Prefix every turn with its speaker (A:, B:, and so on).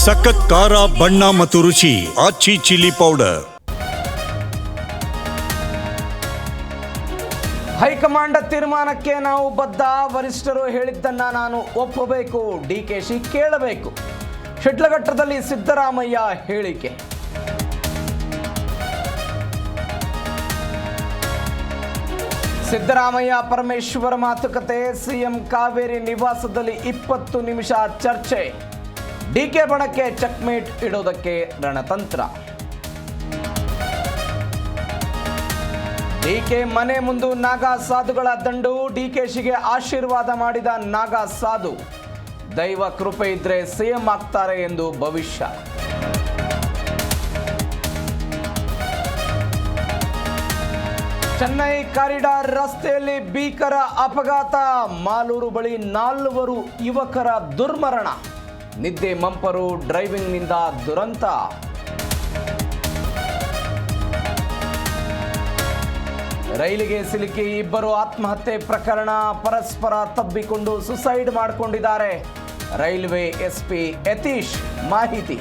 A: ಸಖತ್ ಖಾರ ಬಣ್ಣ ಮತ್ತು ರುಚಿ ಆಚಿ ಚಿಲ್ಲಿ ಪೌಡರ್.
B: ಹೈಕಮಾಂಡ್ ತೀರ್ಮಾನಕ್ಕೆ ನಾವು ಬದ್ಧ. ವರಿಷ್ಠರು ಹೇಳಿದ್ದನ್ನ ನಾನು ಒಪ್ಪಬೇಕು. ಡಿಕೆಶಿ ಕೇಳಬೇಕು. ಶಿಡ್ಲಘಟ್ಟದಲ್ಲಿ ಸಿದ್ದರಾಮಯ್ಯ ಹೇಳಿಕೆ. ಸಿದ್ದರಾಮಯ್ಯ ಪರಮೇಶ್ವರ ಮಾತುಕತೆ. ಸಿಎಂ ಕಾವೇರಿ ನಿವಾಸದಲ್ಲಿ 20 ನಿಮಿಷ ಚರ್ಚೆ. ಡಿಕೆ ಬಣಕ್ಕೆ ಚೆಕ್ಮೇಟ್ ಇಡೋದಕ್ಕೆ ರಣತಂತ್ರ. ಡಿಕೆ ಮನೆ ಮುಂದೆ ನಾಗಾ ಸಾಧುಗಳ ದಂಡು. ಡಿಕೆಶಿಗೆ ಆಶೀರ್ವಾದ ಮಾಡಿದ ನಾಗಾ ಸಾಧು. ದೈವ ಕೃಪೆ ಇದ್ರೆ ಸಿಎಂ ಆಗ್ತಾರೆ ಎಂದು ಭವಿಷ್ಯ. ಚೆನ್ನೈ ಕಾರಿಡಾರ್ ರಸ್ತೆಯಲ್ಲಿ ಭೀಕರ ಅಪಘಾತ. ಮಾಲೂರು ಬಳಿ 4 ಯುವಕರ ದುರ್ಮರಣ. ನಿದ್ದೆ ಮಂಪರು, ಡ್ರೈವಿಂಗ್ನಿಂದ ದುರಂತ. ರೈಲಿಗೆ ಸಿಲುಕಿ 2 ಆತ್ಮಹತ್ಯೆ ಪ್ರಕರಣ. ಪರಸ್ಪರ ತಬ್ಬಿಕೊಂಡು ಸುಸೈಡ್ ಮಾಡಿಕೊಂಡಿದ್ದಾರೆ. ರೈಲ್ವೆ ಎಸ್ಪಿ ಯತೀಶ್ ಮಾಹಿತಿ.